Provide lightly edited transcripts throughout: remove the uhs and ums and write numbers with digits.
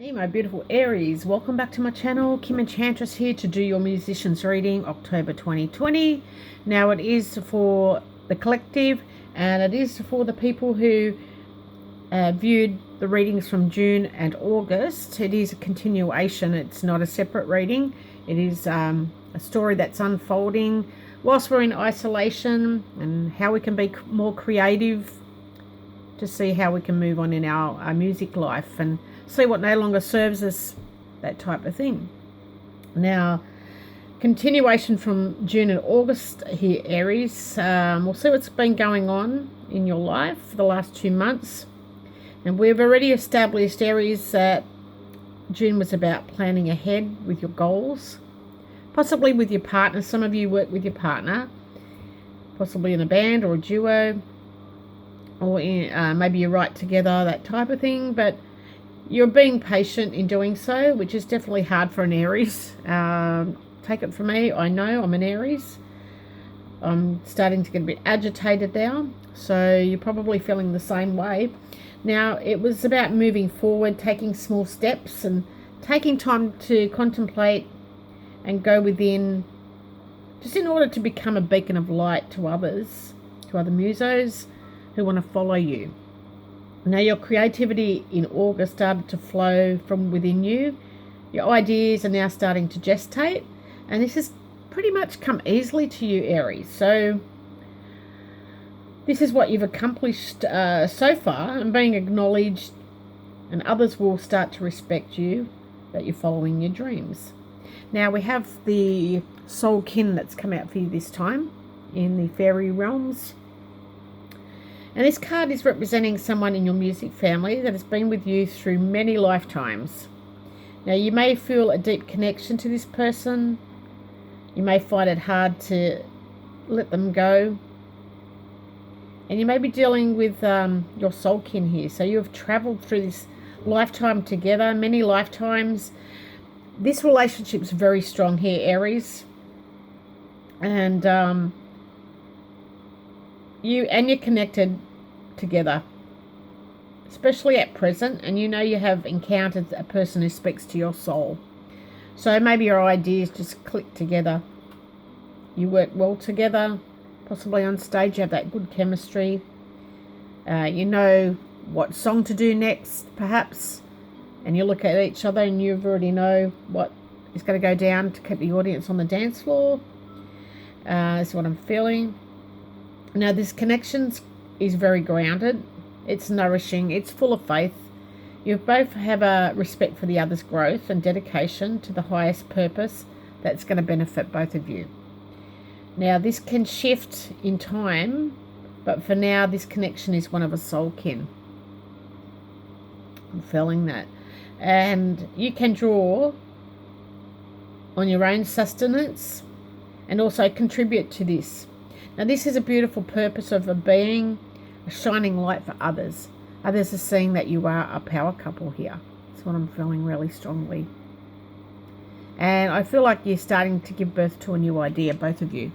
Hey my beautiful Aries, welcome back to my channel. Kim Enchantress here to do your musicians reading October 2020. Now it is for the collective and it is for the people who viewed the readings from June and August. It is a continuation, it's not a separate reading. It is a story that's unfolding whilst we're in isolation and how we can be more creative to see how we can move on in our music life and see what no longer serves us, that type of thing. Now, continuation from June and August here, Aries. We'll see what's been going on in your life for the last 2 months. And we've already established, Aries, that June was about planning ahead with your goals, possibly with your partner. Some of you work with your partner, possibly in a band or a duo, or maybe you write together, that type of thing. But you're being patient in doing so, which is definitely hard for an Aries. Take it from me, I know I'm an Aries. I'm starting to get a bit agitated now, so you're probably feeling the same way. Now, it was about moving forward, taking small steps and taking time to contemplate and go within, just in order to become a beacon of light to others, to other musos who want to follow you. Now, your creativity in August started to flow from within you. Your ideas are now starting to gestate, and this has pretty much come easily to you, Aries. So this is what you've accomplished so far and being acknowledged, and others will start to respect you, that you're following your dreams. Now, we have the soul kin that's come out for you this time in the fairy realms. And this card is representing someone in your music family that has been with you through many lifetimes. Now, you may feel a deep connection to this person. You may find it hard to let them go. And you may be dealing with your soul kin here. So you have travelled through this lifetime together, many lifetimes. This relationship is very strong here, Aries. And you're connected together, especially at present, and you know you have encountered a person who speaks to your soul. So maybe your ideas just click together. You work well together, possibly on stage you have that good chemistry. You know what song to do next, perhaps, and you look at each other and you already know what is going to go down to keep the audience on the dance floor. That's what I'm feeling. Now, this connection is very grounded. It's nourishing. It's full of faith. You both have a respect for the other's growth and dedication to the highest purpose that's going to benefit both of you. Now, this can shift in time, but for now, this connection is one of a soul kin. I'm feeling that. And you can draw on your own sustenance and also contribute to this. Now, this is a beautiful purpose of being a shining light for others. Others are seeing that you are a power couple here. That's what I'm feeling really strongly. And I feel like you're starting to give birth to a new idea, both of you.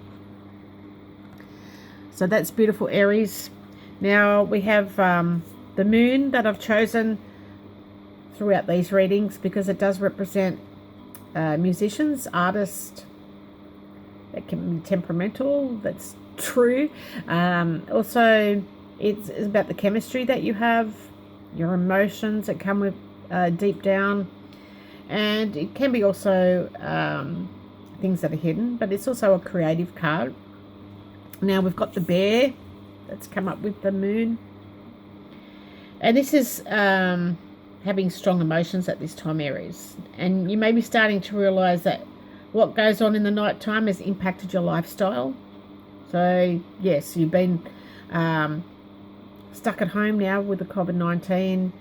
So that's beautiful, Aries. Now we have the moon that I've chosen throughout these readings because it does represent musicians, artists. That can be temperamental, that's true. Also, it's about the chemistry that you have, your emotions that come with deep down. And it can be also things that are hidden, but it's also a creative card. Now we've got the bear that's come up with the moon. And this is having strong emotions at this time, Aries. And you may be starting to realise that what goes on in the night time has impacted your lifestyle. So, yes, you've been stuck at home now with the COVID-19.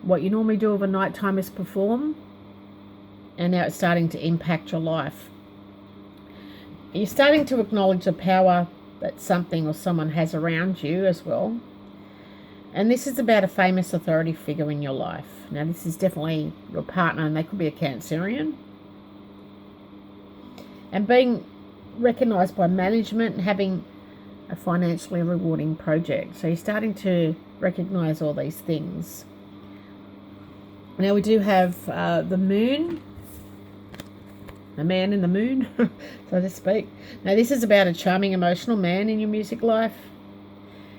What you normally do over night time is perform. And now it's starting to impact your life. You're starting to acknowledge the power that something or someone has around you as well. And this is about a famous authority figure in your life. Now, this is definitely your partner, and they could be a Cancerian. And being recognised by management and having a financially rewarding project. So you're starting to recognise all these things. Now we do have the moon, the man in the moon, so to speak. Now this is about a charming, emotional man in your music life.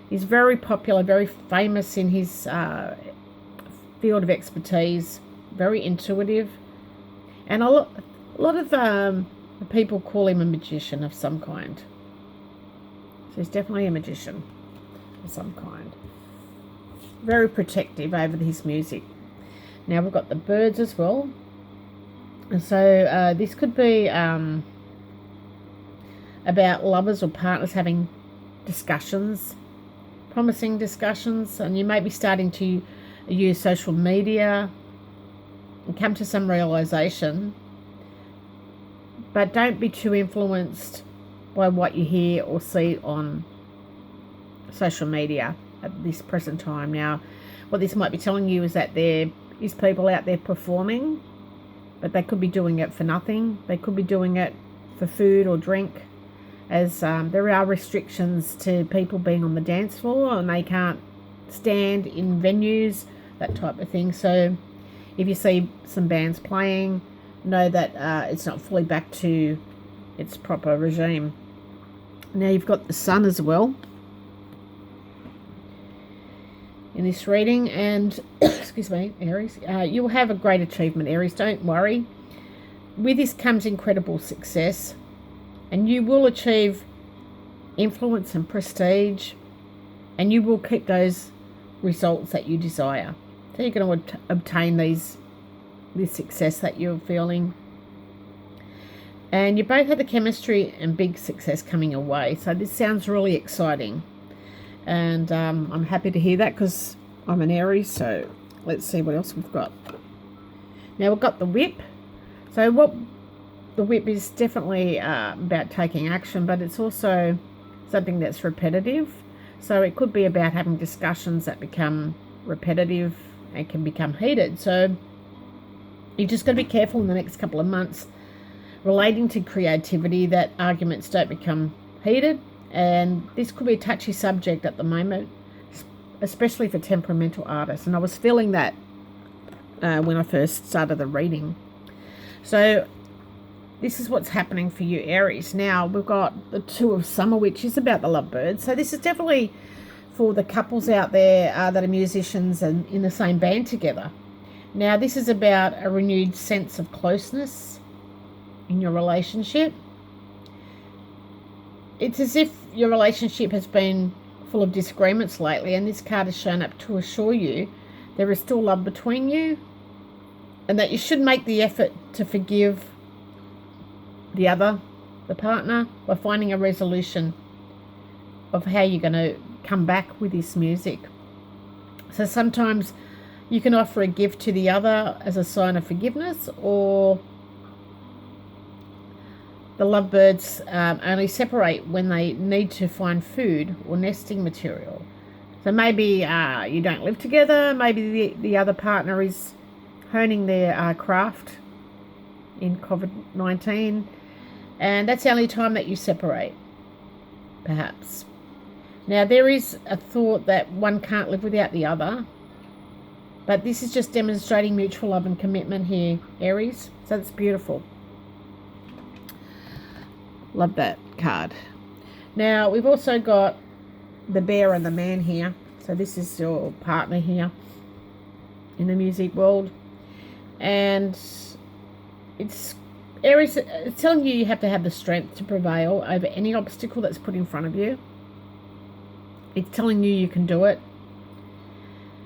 He's very popular, very famous in his field of expertise, very intuitive. And a lot of people call him a magician of some kind. So he's definitely a magician of some kind. Very protective over his music. Now we've got the birds as well. And so this could be about lovers or partners having discussions, promising discussions, and you may be starting to use social media and come to some realization. But don't be too influenced by what you hear or see on social media at this present time. Now, what this might be telling you is that there is people out there performing, but they could be doing it for nothing. They could be doing it for food or drink, as there are restrictions to people being on the dance floor and they can't stand in venues, that type of thing. So if you see some bands playing, know that it's not fully back to its proper regime. Now you've got the sun as well in this reading, and excuse me, Aries, you will have a great achievement, Aries, don't worry. With this comes incredible success, and you will achieve influence and prestige, and you will keep those results that you desire. So you're going to obtain this success that you're feeling. And you both have the chemistry and big success coming your way. So this sounds really exciting. And I'm happy to hear that because I'm an Aries. So let's see what else we've got. Now we've got the whip. So what the whip is definitely about taking action, but it's also something that's repetitive. So it could be about having discussions that become repetitive and can become heated. So you just got to be careful in the next couple of months relating to creativity that arguments don't become heated. And this could be a touchy subject at the moment, especially for temperamental artists. And I was feeling that when I first started the reading. So this is what's happening for you, Aries. Now we've got the Two of Summer, which is about the lovebirds. So this is definitely for the couples out there that are musicians and in the same band together. Now this is about a renewed sense of closeness in your relationship. It's as if your relationship has been full of disagreements lately, and this card has shown up to assure you there is still love between you and that you should make the effort to forgive the partner, by finding a resolution of how you're going to come back with this music. So sometimes you can offer a gift to the other as a sign of forgiveness, or the lovebirds only separate when they need to find food or nesting material. So maybe you don't live together, maybe the other partner is honing their craft in COVID-19, and that's the only time that you separate, perhaps. Now there is a thought that one can't live without the other, but this is just demonstrating mutual love and commitment here, Aries. So that's beautiful. Love that card. Now we've also got the bear and the man here. So this is your partner here in the music world, and it's Aries, it's telling you have to have the strength to prevail over any obstacle that's put in front of you. It's telling you can do it.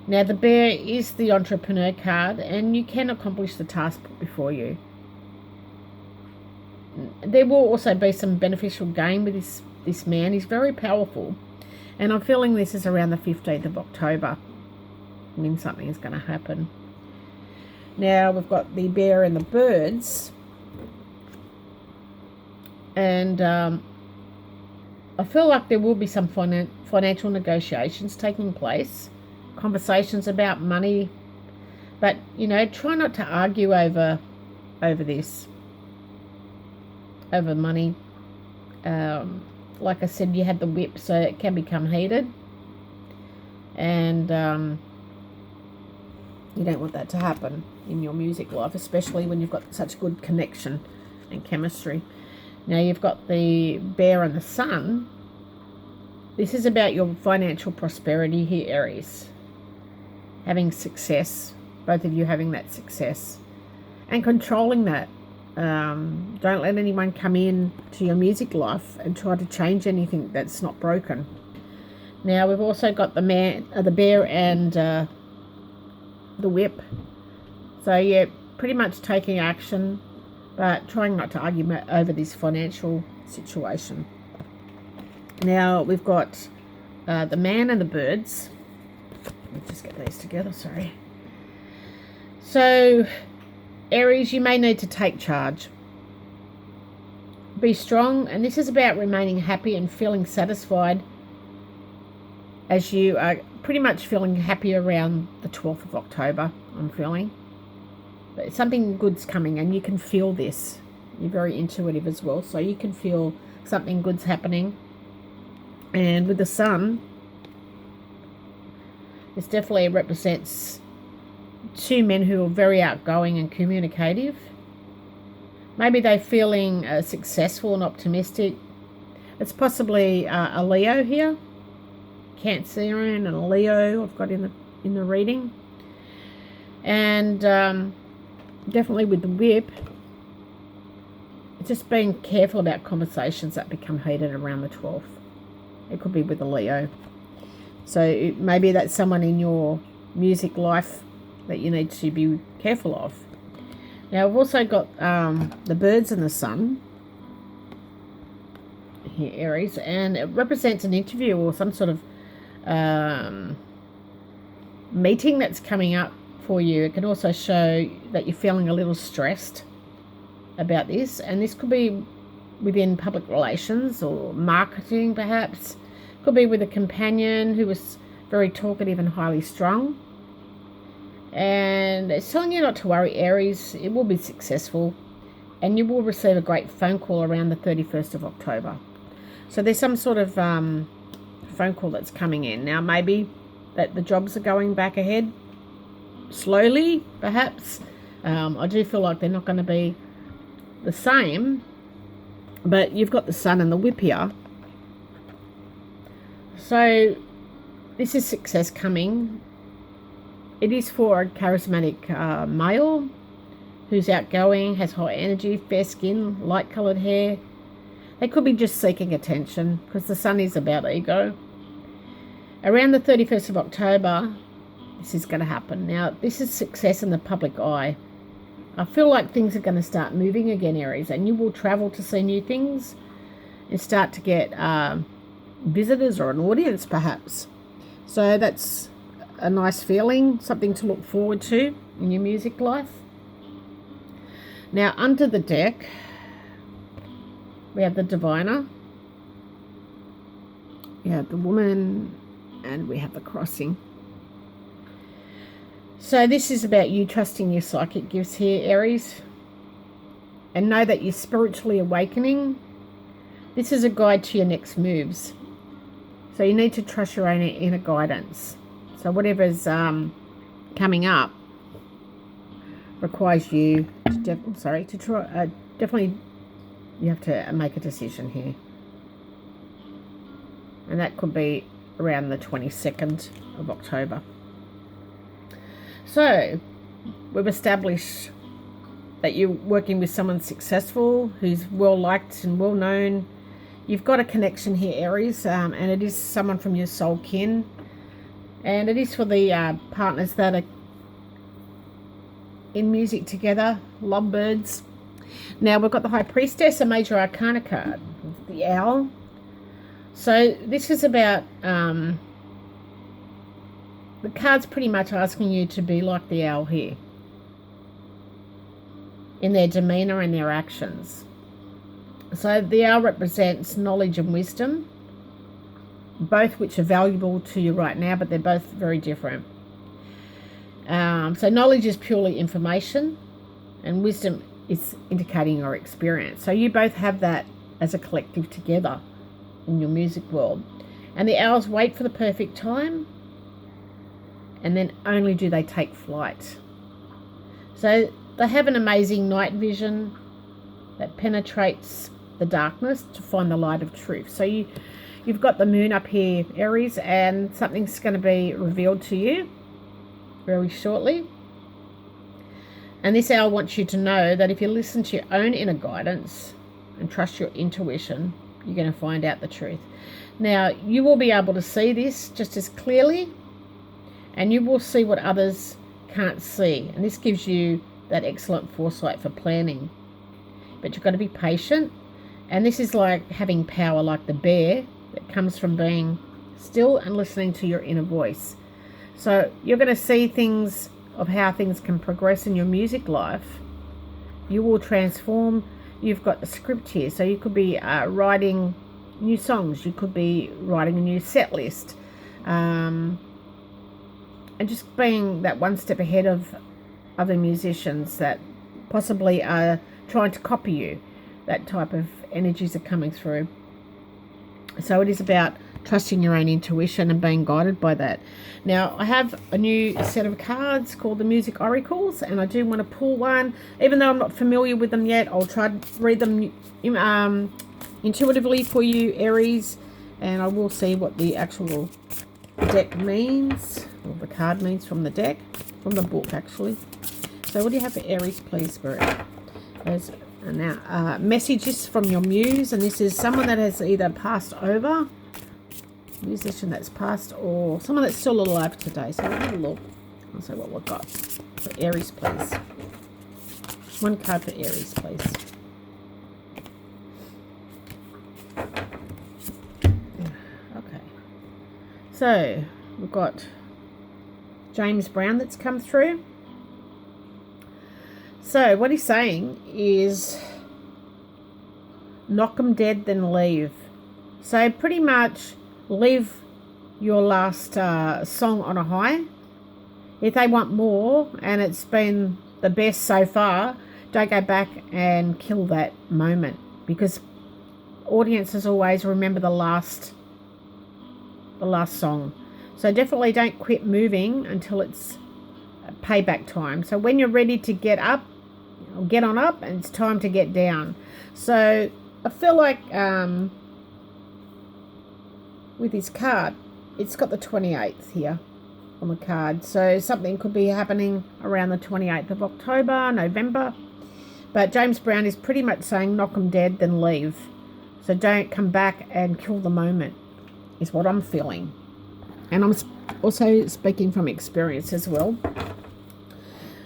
Now the bear is the entrepreneur card, and you can accomplish the task put before you. There will also be some beneficial gain with this man. He's very powerful, and I'm feeling this is around the 15th of October. I mean, something is going to happen. Now we've got the bear and the birds, and I feel like there will be some financial negotiations taking place, conversations about money, but try not to argue over this. Over money. Like I said, you have the whip, so it can become heated, and You don't want that to happen in your music life, especially when you've got such good connection and chemistry. Now you've got the bear and the sun. This is about your financial prosperity here, Aries. Having success, both of you having that success and controlling that. Don't let anyone come in to your music life and try to change anything that's not broken. Now we've also got the bear and the whip. So yeah, pretty much taking action, but trying not to argue over this financial situation. Now we've got the man and the birds. Let me just get these together, sorry. So Aries, you may need to take charge. Be strong, and this is about remaining happy and feeling satisfied, as you are pretty much feeling happy around the 12th of October, I'm feeling. But something good's coming, and you can feel this. You're very intuitive as well, so you can feel something good's happening. And with the sun, this definitely represents two men who are very outgoing and communicative. Maybe they're feeling successful and optimistic. It's possibly a Leo here. Cancerian and a Leo I've got in the reading. And definitely with the whip, just being careful about conversations that become heated around the 12th. It could be with a Leo. So maybe that's someone in your music life that you need to be careful of. Now we've also got the birds and the sun here, Aries, and it represents an interview or some sort of meeting that's coming up for you. It can also show that you're feeling a little stressed about this, and this could be within public relations or marketing, perhaps. Could be with a companion who was very talkative and highly strung. And it's telling you not to worry, Aries. It will be successful, and you will receive a great phone call around the 31st of October. So there's some sort of phone call that's coming in. Now maybe that the jobs are going back ahead slowly, perhaps. I do feel like they're not going to be the same, but you've got the sun and the whip here. So this is success coming. It is for a charismatic male who's outgoing, has high energy, fair skin, light coloured hair. They could be just seeking attention because the sun is about ego. Around the 31st of October, this is going to happen. Now, this is success in the public eye. I feel like things are going to start moving again, Aries, and you will travel to see new things and start to get visitors or an audience, perhaps. So that's a nice feeling, something to look forward to in your music life. Now, under the deck, we have the diviner, we have the woman, and we have the crossing. So this is about you trusting your psychic gifts here, Aries, and know that you're spiritually awakening. This is a guide to your next moves. So you need to trust your own inner guidance. So whatever's coming up requires you to definitely you have to make a decision here. And that could be around the 22nd of October. So we've established that you're working with someone successful who's well liked and well known. You've got a connection here, Aries, and it is someone from your soul kin. And it is for the partners that are in music together, lovebirds. Now we've got the High Priestess, a major arcana card, the Owl. So this is about, the card's pretty much asking you to be like the owl here, in their demeanour and their actions. So the owl represents knowledge and wisdom, both which are valuable to you right now, but they're both very different. So knowledge is purely information, and wisdom is indicating your experience. So you both have that as a collective together in your music world. And the owls wait for the perfect time, and then only do they take flight. So they have an amazing night vision that penetrates the darkness to find the light of truth. So you've got the moon up here, Aries, and something's going to be revealed to you very shortly. And this hour wants you to know that if you listen to your own inner guidance and trust your intuition, you're going to find out the truth. Now, you will be able to see this just as clearly, and you will see what others can't see. And this gives you that excellent foresight for planning. But you've got to be patient. And this is like having power, like the bear, that comes from being still and listening to your inner voice. So you're going to see things of how things can progress in your music life. You will transform. You've got the script here. So you could be writing new songs. You could be writing a new set list. And just being that one step ahead of other musicians that possibly are trying to copy you. That type of energies are coming through. So it is about trusting your own intuition and being guided by that. Now, I have a new set of cards called the Music Oracles, and I do want to pull one. Even though I'm not familiar with them yet, I'll try to read them intuitively for you, Aries, and I will see what the actual deck means, or the card means from the deck, from the book actually. So what do you have for Aries, please, Spirit? There's now messages from your muse, and this is someone that has either passed over, musician that's passed, or someone that's still alive today. So we'll have a look. I'll see what we've got for Aries, please. One card for Aries, please. Okay. So we've got James Brown that's come through. So what he's saying is knock 'em dead, then leave. So pretty much leave your last song on a high. If they want more and it's been the best so far, don't go back and kill that moment, because audiences always remember the last song. So definitely don't quit moving until it's payback time. So when you're ready to get up, get on up, and it's time to get down. So I feel like with this card, it's got the 28th here on the card. So something could be happening around the 28th of October, November. But James Brown is pretty much saying knock 'em dead, then leave. So don't come back and kill the moment, is what I'm feeling. And I'm also speaking from experience as well.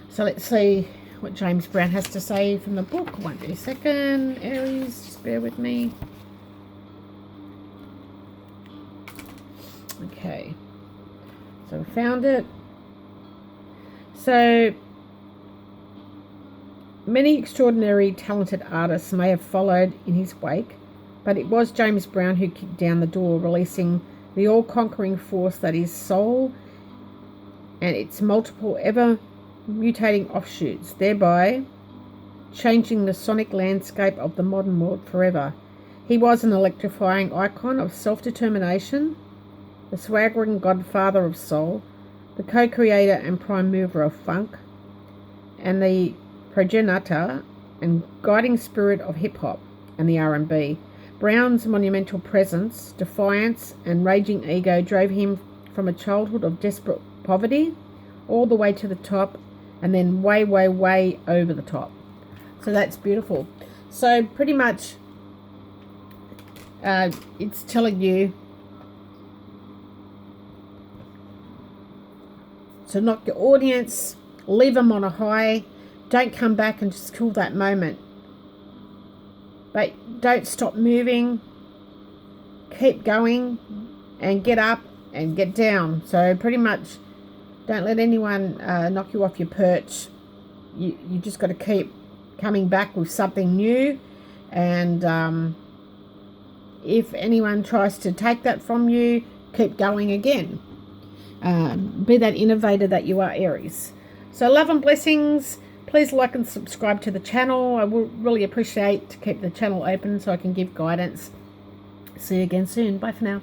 So let's see what James Brown has to say from the book. Won't be a second, Aries, just bear with me. Okay, so we found it. So many extraordinary talented artists may have followed in his wake, but it was James Brown who kicked down the door, releasing the all-conquering force that is soul and its multiple ever mutating offshoots, thereby changing the sonic landscape of the modern world forever. He was an electrifying icon of self-determination, the swaggering godfather of soul, the co-creator and prime mover of funk, and the progenitor and guiding spirit of hip-hop and the R&B. Brown's monumental presence, defiance and raging ego drove him from a childhood of desperate poverty all the way to the top, and then way, way, way over the top. So that's beautiful. So pretty much it's telling you to knock your audience, leave them on a high, don't come back and just kill that moment. But don't stop moving, keep going and get up and get down. So pretty much don't let anyone knock you off your perch. You just got to keep coming back with something new. And if anyone tries to take that from you, keep going again. Be that innovator that you are, Aries. So love and blessings. Please like and subscribe to the channel. I will really appreciate to keep the channel open so I can give guidance. See you again soon. Bye for now.